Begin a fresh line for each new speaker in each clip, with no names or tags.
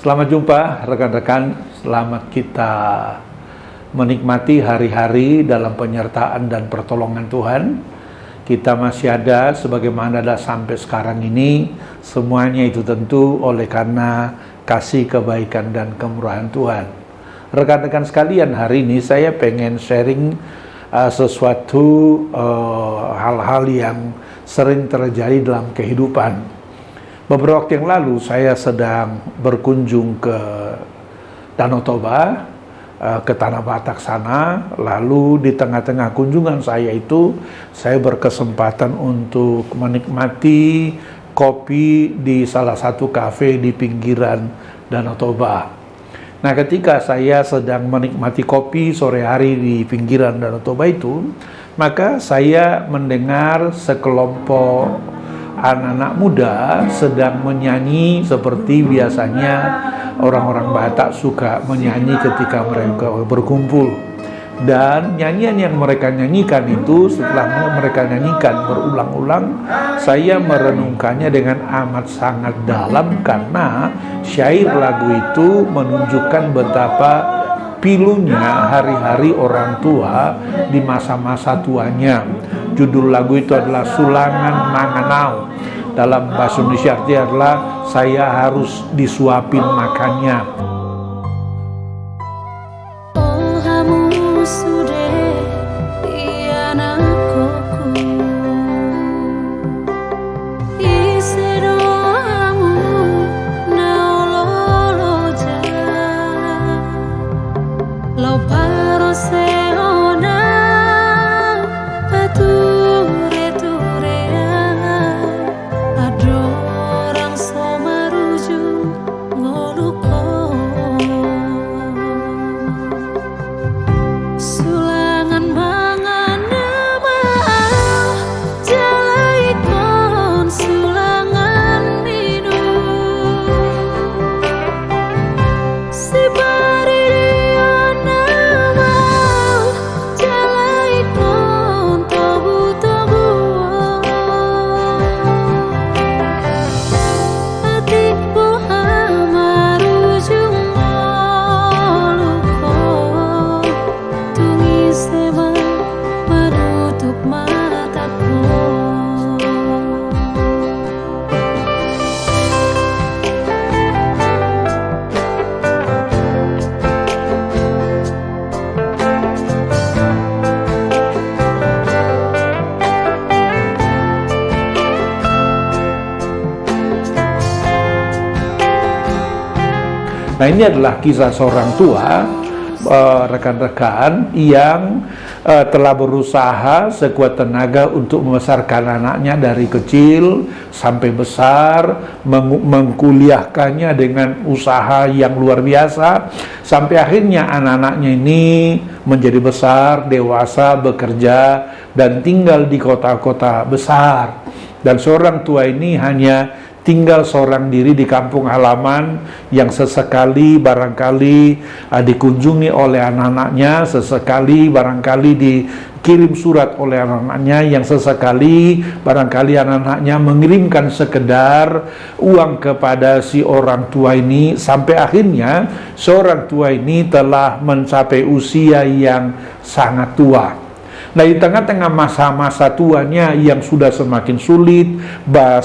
Selamat jumpa rekan-rekan, selamat kita menikmati hari-hari dalam penyertaan dan pertolongan Tuhan. Kita masih ada sebagaimana ada sampai sekarang ini, semuanya itu tentu oleh karena kasih, kebaikan, dan kemurahan Tuhan. Rekan-rekan sekalian, hari ini saya pengen sharing sesuatu hal-hal yang sering terjadi dalam kehidupan. Beberapa waktu yang lalu saya sedang berkunjung ke Danau Toba, ke Tanah Batak sana. Lalu di tengah-tengah kunjungan saya itu, saya berkesempatan untuk menikmati kopi di salah satu kafe di pinggiran Danau Toba. Nah, ketika saya sedang menikmati kopi sore hari di pinggiran Danau Toba itu, maka saya mendengar sekelompok anak-anak muda sedang menyanyi seperti biasanya orang-orang Batak suka menyanyi ketika mereka berkumpul. Dan nyanyian yang mereka nyanyikan itu, setelah mereka nyanyikan berulang-ulang, saya merenungkannya dengan amat sangat dalam karena syair lagu itu menunjukkan betapa pilunya hari-hari orang tua di masa-masa tuanya. Judul lagu itu adalah Sulangan Manganau. Dalam bahasa Indonesia artinya adalah saya harus disuapin makannya. Nah, ini adalah kisah seorang tua, rekan-rekan, yang telah berusaha sekuat tenaga untuk membesarkan anaknya dari kecil sampai besar, mengkuliahkannya dengan usaha yang luar biasa, sampai akhirnya anak-anaknya ini menjadi besar, dewasa, bekerja, dan tinggal di kota-kota besar. Dan seorang tua ini hanya tinggal seorang diri di kampung halaman yang sesekali barangkali dikunjungi oleh anak-anaknya, sesekali barangkali dikirim surat oleh anak-anaknya, yang sesekali barangkali anak-anaknya mengirimkan sekedar uang kepada si orang tua ini, sampai akhirnya seorang tua ini telah mencapai usia yang sangat tua. Nah, di tengah-tengah masa-masa tuanya yang sudah semakin sulit,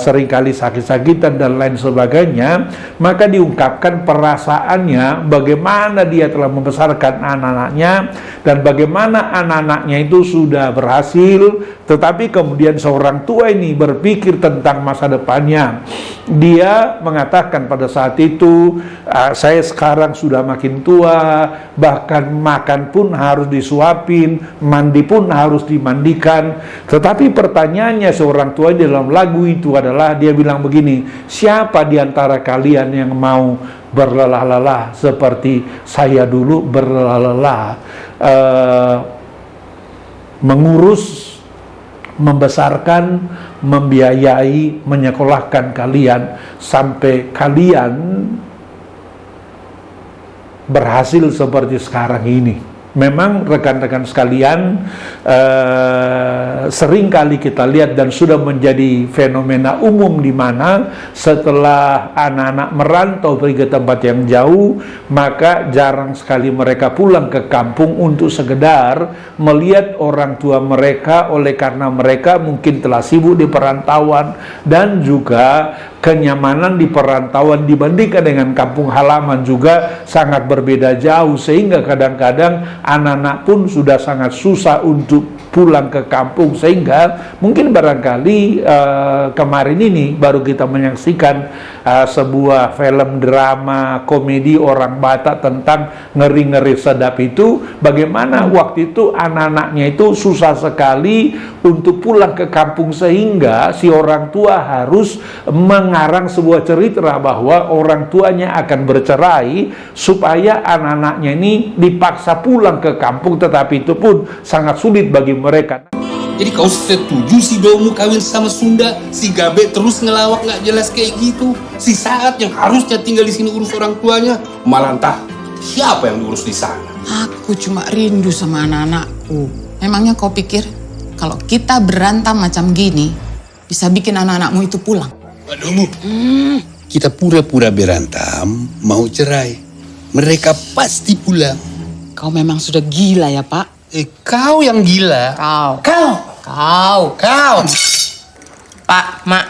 seringkali sakit-sakitan dan lain sebagainya, maka diungkapkan perasaannya bagaimana dia telah membesarkan anak-anaknya dan bagaimana anak-anaknya itu sudah berhasil, tetapi kemudian seorang tua ini berpikir tentang masa depannya. Dia mengatakan pada saat itu, saya sekarang sudah makin tua, bahkan makan pun harus disuapin, mandi pun harus dimandikan. Tetapi pertanyaannya seorang tua dalam lagu itu adalah, dia bilang begini, siapa di antara kalian yang mau berlelah-lelah seperti saya dulu berlelah-lelah mengurus, membesarkan, membiayai, menyekolahkan kalian sampai kalian berhasil seperti sekarang ini. Memang rekan-rekan sekalian, sering kali kita lihat dan sudah menjadi fenomena umum di mana setelah anak-anak merantau pergi ke tempat yang jauh, maka jarang sekali mereka pulang ke kampung untuk sekedar melihat orang tua mereka, oleh karena mereka mungkin telah sibuk di perantauan, dan juga kenyamanan di perantauan dibandingkan dengan kampung halaman juga sangat berbeda jauh, sehingga kadang-kadang anak-anak pun sudah sangat susah untuk pulang ke kampung. Sehingga mungkin barangkali kemarin ini baru kita menyaksikan sebuah film drama komedi orang Batak tentang Ngeri-Ngeri Sedap itu, bagaimana waktu itu anak-anaknya itu susah sekali untuk pulang ke kampung, sehingga si orang tua harus mengarang sebuah cerita bahwa orang tuanya akan bercerai supaya anak-anaknya ini dipaksa pulang ke kampung, tetapi itu pun sangat sulit bagi mereka.
Jadi kau setuju si Domu kawin sama Sunda, si Gabe terus ngelawak nggak jelas kayak gitu. Si Saat yang harusnya tinggal di sini urus orang tuanya, malah entah siapa yang diurus di sana.
Aku cuma rindu sama anak-anakku. Memangnya kau pikir kalau kita berantem macam gini bisa bikin anak-anakmu itu pulang?
Domu, kita pura-pura berantem, mau cerai. Mereka pasti pulang.
Kau memang sudah gila ya, Pak?
Kau yang gila.
Kau.
Pak, Mak,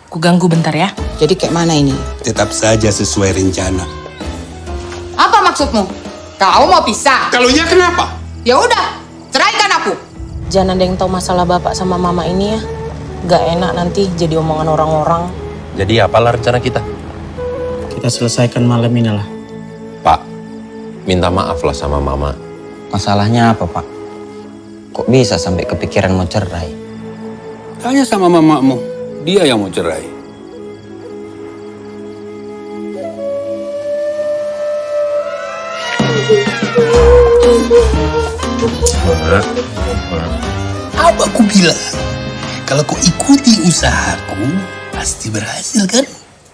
ku ganggu bentar ya.
Jadi kayak mana ini?
Tetap saja sesuai rencana.
Apa maksudmu? Kau mau pisah?
Kalau iya kenapa?
Ya udah, ceraikan aku.
Jangan ada yang tahu masalah Bapak sama Mama ini ya. Gak enak nanti jadi omongan orang-orang.
Jadi apalah rencana kita?
Kita selesaikan malam ini lah.
Pak, minta maaf lah sama Mama.
Masalahnya apa, Pak? Kok bisa sampai kepikiran mau cerai?
Tanya sama mamamu, dia yang mau cerai. Apa aku bilang? Kalau kau ikuti usahaku, pasti berhasil kan?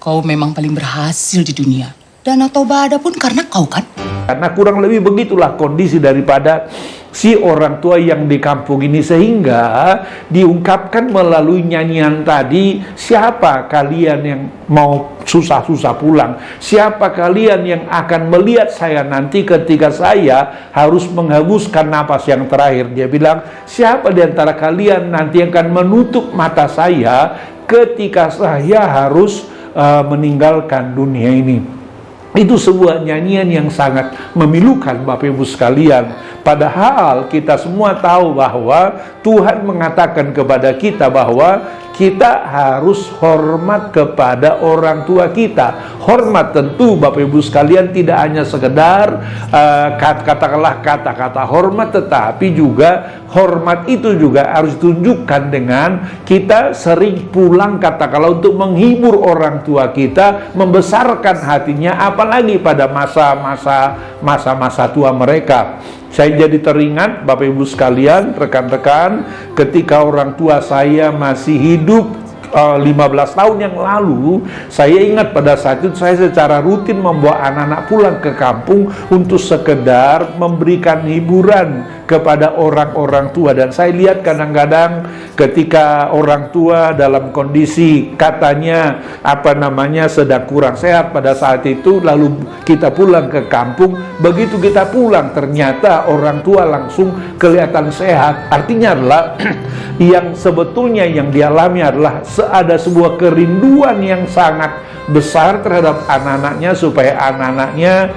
Kau memang paling berhasil di dunia. Danau Toba ada pun karena kau kan?
Karena kurang lebih begitulah kondisi daripada si orang tua yang di kampung ini, sehingga diungkapkan melalui nyanyian tadi, siapa kalian yang mau susah-susah pulang? Siapa kalian yang akan melihat saya nanti ketika saya harus menghembuskan napas yang terakhir? Dia bilang, siapa di antara kalian nanti yang akan menutup mata saya ketika saya harus meninggalkan dunia ini? Itu sebuah nyanyian yang sangat memilukan, Bapak Ibu sekalian. Padahal kita semua tahu bahwa Tuhan mengatakan kepada kita bahwa kita harus hormat kepada orang tua kita. Hormat tentu, Bapak Ibu sekalian, tidak hanya sekedar katakanlah kata-kata hormat, tetapi juga hormat itu juga harus ditunjukkan dengan kita sering pulang katakanlah untuk menghibur orang tua kita, membesarkan hatinya, apalagi pada masa-masa tua mereka. Saya jadi teringat, Bapak Ibu sekalian, rekan-rekan, ketika orang tua saya masih hidup 15 tahun yang lalu, saya ingat pada saat itu saya secara rutin membawa anak-anak pulang ke kampung untuk sekedar memberikan hiburan kepada orang-orang tua. Dan saya lihat kadang-kadang ketika orang tua dalam kondisi katanya sedang kurang sehat pada saat itu, lalu kita pulang ke kampung, begitu kita pulang ternyata orang tua langsung kelihatan sehat. Artinya adalah yang sebetulnya yang dialami adalah ada sebuah kerinduan yang sangat besar terhadap anak-anaknya supaya anak-anaknya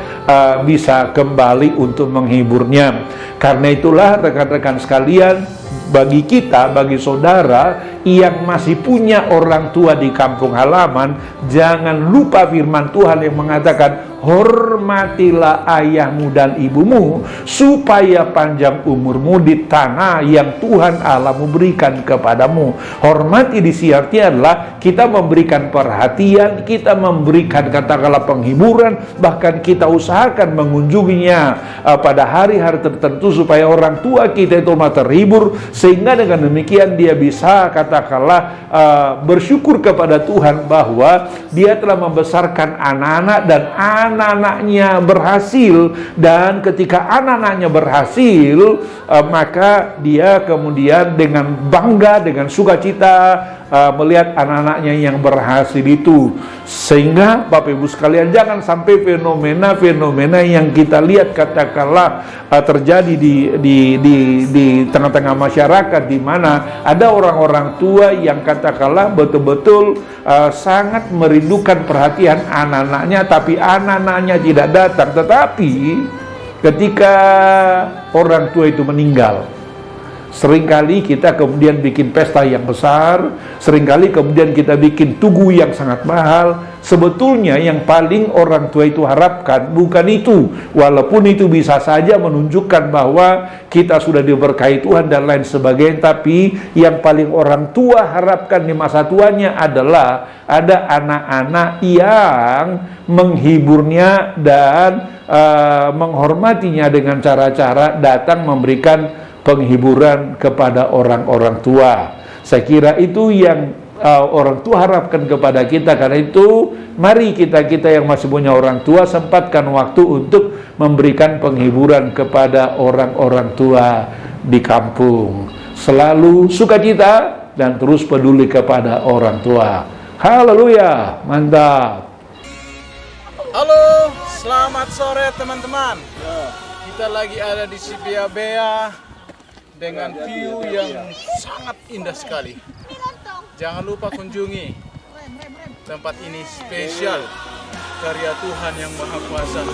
bisa kembali untuk menghiburnya. Karena itulah rekan-rekan sekalian, bagi kita, bagi saudara yang masih punya orang tua di kampung halaman, jangan lupa firman Tuhan yang mengatakan, hormatilah ayahmu dan ibumu supaya panjang umurmu di tanah yang Tuhan Allahmu berikan kepadamu. Hormati di sini artinya adalah kita memberikan perhatian, kita memberikan katakanlah penghiburan, bahkan kita usahakan mengunjunginya pada hari-hari tertentu supaya orang tua kita itu terhibur, sehingga dengan demikian dia bisa katakanlah bersyukur kepada Tuhan bahwa dia telah membesarkan anak-anak dan anak-anaknya berhasil, dan ketika anak-anaknya berhasil maka dia kemudian dengan bangga, dengan sukacita melihat anak-anaknya yang berhasil itu. Sehingga Bapak Ibu sekalian, jangan sampai fenomena-fenomena yang kita lihat katakanlah terjadi di tengah-tengah masyarakat, di mana ada orang-orang tua yang katakanlah betul-betul sangat merindukan perhatian anak-anaknya, tapi anak-anaknya tidak datang. Tetapi ketika orang tua itu meninggal, seringkali kita kemudian bikin pesta yang besar, seringkali kemudian kita bikin tugu yang sangat mahal. Sebetulnya yang paling orang tua itu harapkan bukan itu, walaupun itu bisa saja menunjukkan bahwa kita sudah diberkahi Tuhan dan lain sebagainya, tapi yang paling orang tua harapkan di masa tuanya adalah ada anak-anak yang menghiburnya dan menghormatinya dengan cara-cara datang memberikan penghiburan kepada orang-orang tua. Saya kira itu yang orang tua harapkan kepada kita. Karena itu mari kita yang masih punya orang tua sempatkan waktu untuk memberikan penghiburan kepada orang-orang tua di kampung. Selalu sukacita dan terus peduli kepada orang tua. Haleluya, mantap.
Halo, selamat sore teman-teman. Kita lagi ada di Sibiabea dengan view yang sangat indah sekali. Jangan lupa kunjungi tempat ini, spesial karya Tuhan yang Maha Kuasa.